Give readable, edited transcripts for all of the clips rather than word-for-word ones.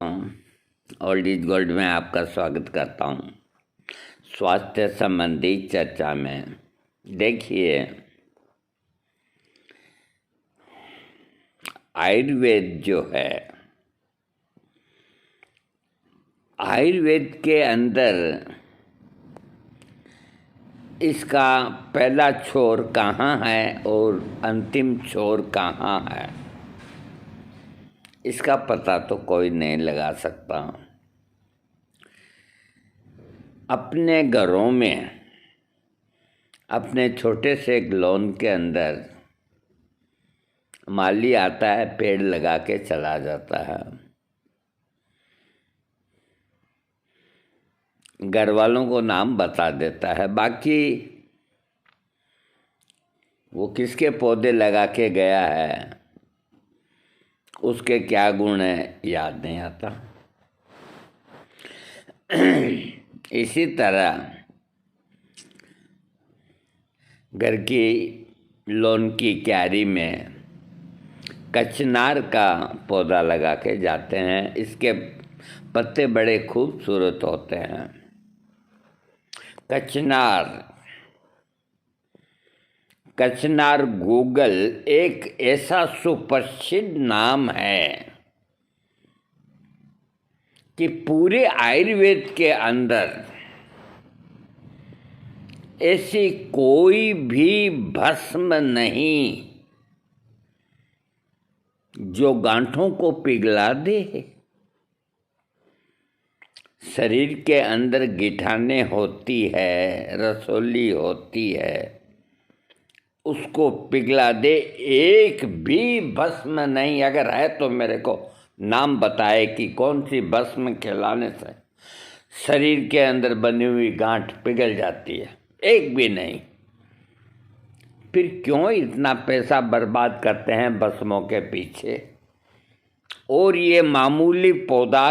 Old is gold में आपका स्वागत करता हूँ। स्वास्थ्य संबंधी चर्चा में देखिए, आयुर्वेद जो है, आयुर्वेद के अंदर इसका पहला छोर कहाँ है और अंतिम छोर कहाँ है, इसका पता तो कोई नहीं लगा सकता। अपने घरों में, अपने छोटे से लॉन के अंदर माली आता है, पेड़ लगा के चला जाता है। घर वालों को नाम बता देता है, बाकी वो किसके पौधे लगा के गया है, उसके क्या गुण है, याद नहीं आता। इसी तरह घर की लॉन की क्यारी में कचनार का पौधा लगा के जाते हैं। इसके पत्ते बड़े खूबसूरत होते हैं। कचनार गूगल एक ऐसा सुप्रसिद्ध नाम है कि पूरे आयुर्वेद के अंदर ऐसी कोई भी भस्म नहीं जो गांठों को पिघला दे। शरीर के अंदर गिठाने होती है, रसोली होती है, उसको पिघला दे। एक भी भस्म नहीं, अगर है तो मेरे को नाम बताए कि कौन सी भस्म खिलाने से शरीर के अंदर बनी हुई गांठ पिघल जाती है। एक भी नहीं। फिर क्यों इतना पैसा बर्बाद करते हैं भस्मों के पीछे। और ये मामूली पौधा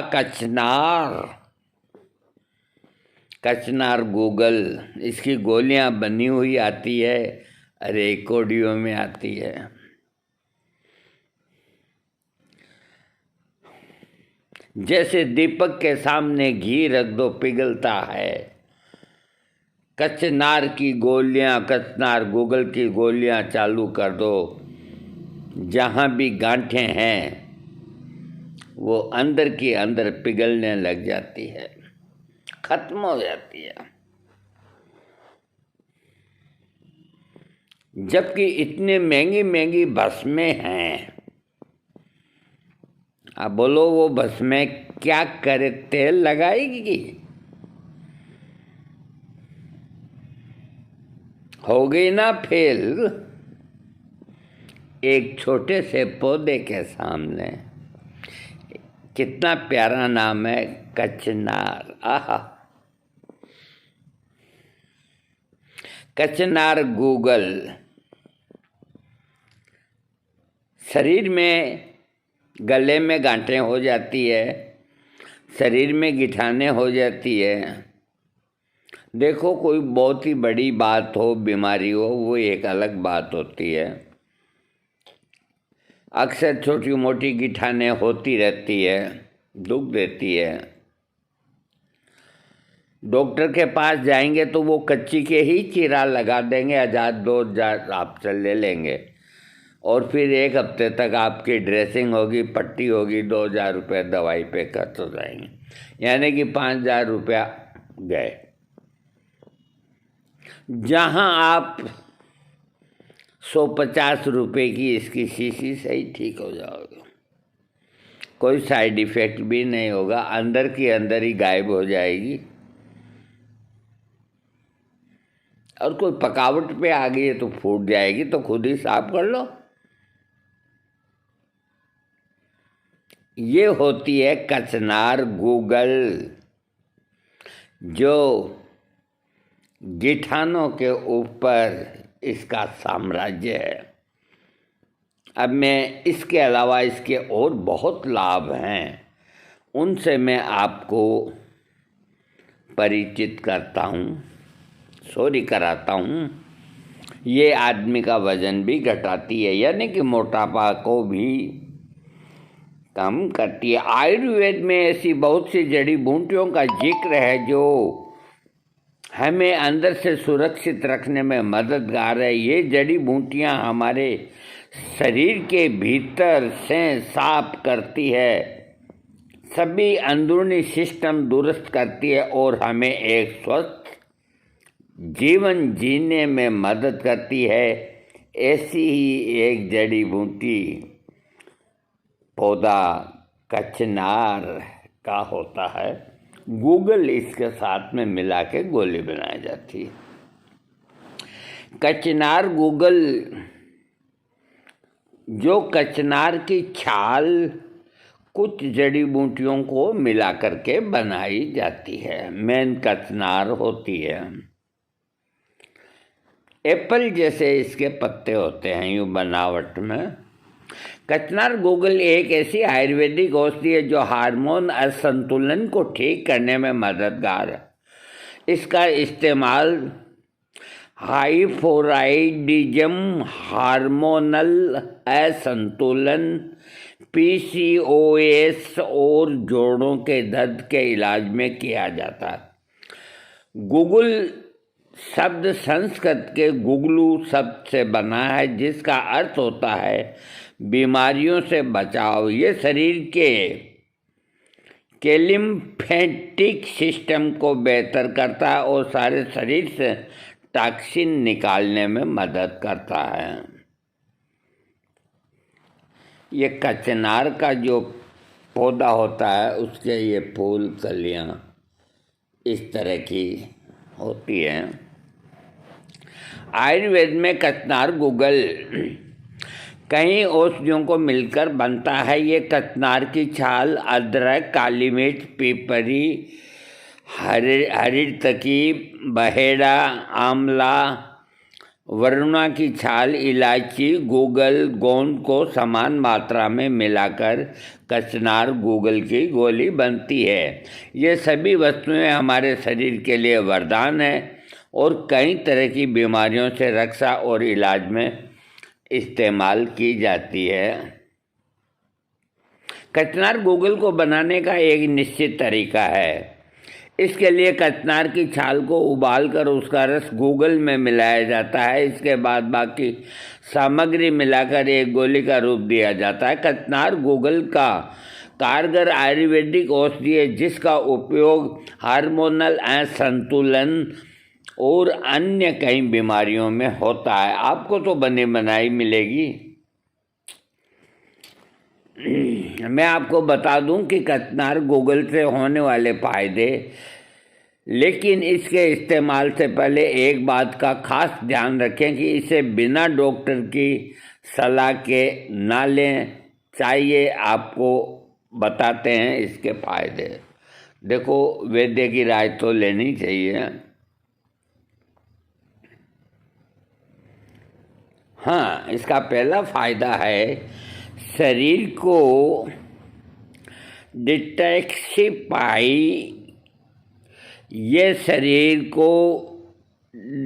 कचनार गूगल, इसकी गोलियां बनी हुई आती है, अरे कोडियों में आती है। जैसे दीपक के सामने घी रख दो, पिघलता है। कचनार गूगल की गोलियां चालू कर दो, जहाँ भी गांठें हैं वो अंदर की अंदर पिघलने लग जाती है, खत्म हो जाती है। जबकि इतने महंगी महंगी भस्में हैं। अब बोलो वो भस्में क्या करे, तेल लगाएगी? हो गई ना फेल। एक छोटे से पौधे के सामने। कितना प्यारा नाम है, कचनार। आहा, कचनार गूगल। शरीर में, गले में गांठें हो जाती है, शरीर में गिठाने हो जाती है। देखो, कोई बहुत ही बड़ी बात हो, बीमारी हो, वो एक अलग बात होती है। अक्सर छोटी मोटी गिठाने होती रहती है, दुख देती है। डॉक्टर के पास जाएंगे तो वो कच्ची के ही चीरा लगा देंगे, 1000-2000 आपसे ले लेंगे। और फिर एक हफ्ते तक आपकी ड्रेसिंग होगी, पट्टी होगी, 2000 रुपये दवाई पे खर्च हो जाएंगे, यानी कि 5000 रुपया गए। जहाँ आप 150 रुपये की इसकी शीशी से ही ठीक हो जाओगे। कोई साइड इफेक्ट भी नहीं होगा, अंदर की अंदर ही गायब हो जाएगी। और कोई पकावट पे आ गई है तो फूट जाएगी, तो खुद ही साफ कर लो। ये होती है कचनार गूगल, जो गिठानों के ऊपर इसका साम्राज्य है। अब मैं इसके अलावा इसके और बहुत लाभ हैं, उनसे मैं आपको परिचित कराता हूँ। ये आदमी का वजन भी घटाती है, यानी कि मोटापा को भी कम करती है। आयुर्वेद में ऐसी बहुत सी जड़ी बूटियों का जिक्र है जो हमें अंदर से सुरक्षित रखने में मददगार है। ये जड़ी बूटियाँ हमारे शरीर के भीतर से साफ करती है, सभी अंदरूनी सिस्टम दुरुस्त करती है और हमें एक स्वस्थ जीवन जीने में मदद करती है। ऐसी ही एक जड़ी बूटी पौधा कचनार का होता है। गूगल इसके साथ में मिला के गोली बनाई जाती है। कचनार गूगल, जो कचनार की छाल कुछ जड़ी बूटियों को मिला करके बनाई जाती है। मेन कचनार होती है। एप्पल जैसे इसके पत्ते होते हैं यूँ बनावट में। कचनार गूगल एक ऐसी आयुर्वेदिक औषधि है जो हार्मोन असंतुलन को ठीक करने में मददगार है। इसका इस्तेमाल हाइपोथायराइडिज्म, हार्मोनल असंतुलन, PCOS और जोड़ों के दर्द के इलाज में किया जाता है। गूगल शब्द संस्कृत के गुगलू शब्द से बना है, जिसका अर्थ होता है बीमारियों से बचाव। ये शरीर के लिम्फेटिक सिस्टम को बेहतर करता है और सारे शरीर से टॉक्सिन निकालने में मदद करता है। ये कचनार का जो पौधा होता है उसके ये फूल कलियां इस तरह की होती हैं। आयुर्वेद में कचनार गूगल कई औषधियों को मिलकर बनता है। ये कचनार की छाल, अदरक, काली मिर्च, पिपरी, हरितकी, बहेड़ा, आंवला, वरुणा की छाल, इलायची, गूगल, गोंद को समान मात्रा में मिलाकर कचनार गूगल की गोली बनती है। ये सभी वस्तुएं हमारे शरीर के लिए वरदान है और कई तरह की बीमारियों से रक्षा और इलाज में इस्तेमाल की जाती है। कचनार गूगल को बनाने का एक निश्चित तरीका है। इसके लिए कचनार की छाल को उबालकर उसका रस गूगल में मिलाया जाता है। इसके बाद बाकी सामग्री मिलाकर एक गोली का रूप दिया जाता है। कचनार गूगल का कारगर आयुर्वेदिक औषधि है, जिसका उपयोग हार्मोनल असंतुलन और अन्य कई बीमारियों में होता है। आपको तो बने बनाई मिलेगी। मैं आपको बता दूं कि कचनार गूगल से होने वाले फायदे, लेकिन इसके इस्तेमाल से पहले एक बात का खास ध्यान रखें कि इसे बिना डॉक्टर की सलाह के ना लें चाहिए। आपको बताते हैं इसके फायदे। देखो, वैद्य की राय तो लेनी चाहिए। हाँ, इसका पहला फायदा है शरीर को डिटॉक्सिफाई। ये शरीर को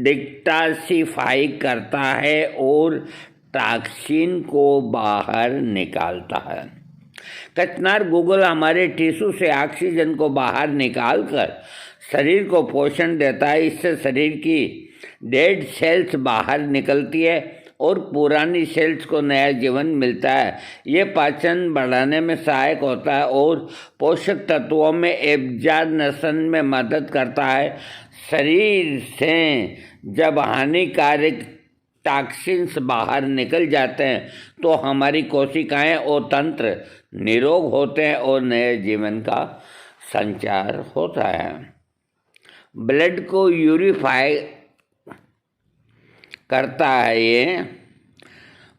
डिटॉक्सिफाई करता है और टॉक्सिन को बाहर निकालता है। कचनार गूगल हमारे टिश्यू से ऑक्सीजन को बाहर निकालकर शरीर को पोषण देता है। इससे शरीर की डेड सेल्स बाहर निकलती है और पुरानी सेल्स को नया जीवन मिलता है। ये पाचन बढ़ाने में सहायक होता है और पोषक तत्वों में एब्जॉर्प्शन में मदद करता है। शरीर से जब हानिकारक टॉक्सिन्स बाहर निकल जाते हैं तो हमारी कोशिकाएं और तंत्र निरोग होते हैं और नए जीवन का संचार होता है। ब्लड को यूरिफाई करता है। ये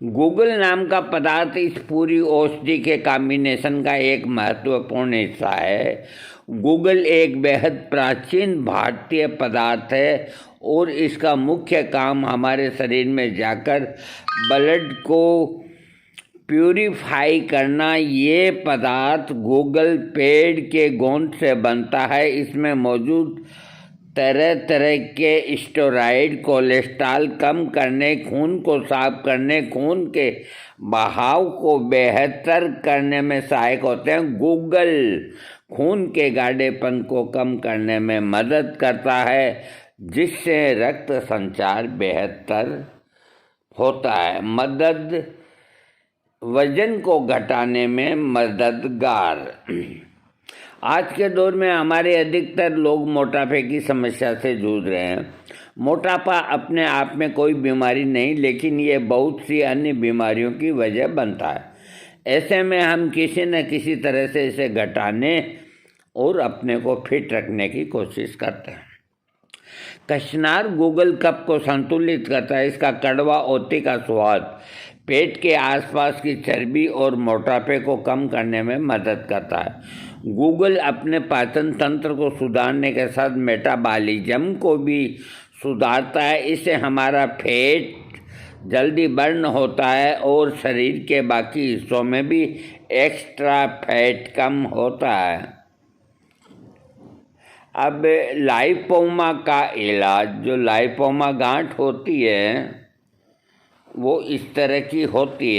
गूगल नाम का पदार्थ इस पूरी औषधि के कॉम्बिनेशन का एक महत्वपूर्ण हिस्सा है। गूगल एक बेहद प्राचीन भारतीय पदार्थ है और इसका मुख्य काम हमारे शरीर में जाकर ब्लड को प्यूरिफाई करना। ये पदार्थ गूगल पेड़ के गोंद से बनता है। इसमें मौजूद तरह तरह के स्टेरॉइड कोलेस्ट्रॉल कम करने, खून को साफ करने, खून के बहाव को बेहतर करने में सहायक होते हैं। गूगल खून के गाढ़ेपन को कम करने में मदद करता है, जिससे रक्त संचार बेहतर होता है। वजन को घटाने में मददगार। आज के दौर में हमारे अधिकतर लोग मोटापे की समस्या से जूझ रहे हैं। मोटापा अपने आप में कोई बीमारी नहीं, लेकिन ये बहुत सी अन्य बीमारियों की वजह बनता है। ऐसे में हम किसी न किसी तरह से इसे घटाने और अपने को फिट रखने की कोशिश करते हैं। कचनार गूगल कप को संतुलित करता है। इसका कड़वा ओती का स्वाद पेट के आसपास की चर्बी और मोटापे को कम करने में मदद करता है। गूगल अपने पाचन तंत्र को सुधारने के साथ मेटाबॉलिज्म को भी सुधारता है। इससे हमारा फैट जल्दी बर्न होता है और शरीर के बाकी हिस्सों में भी एक्स्ट्रा फैट कम होता है। अब लाइपोमा का इलाज, जो लाइपोमा गांठ होती है वो इस तरह की होती है।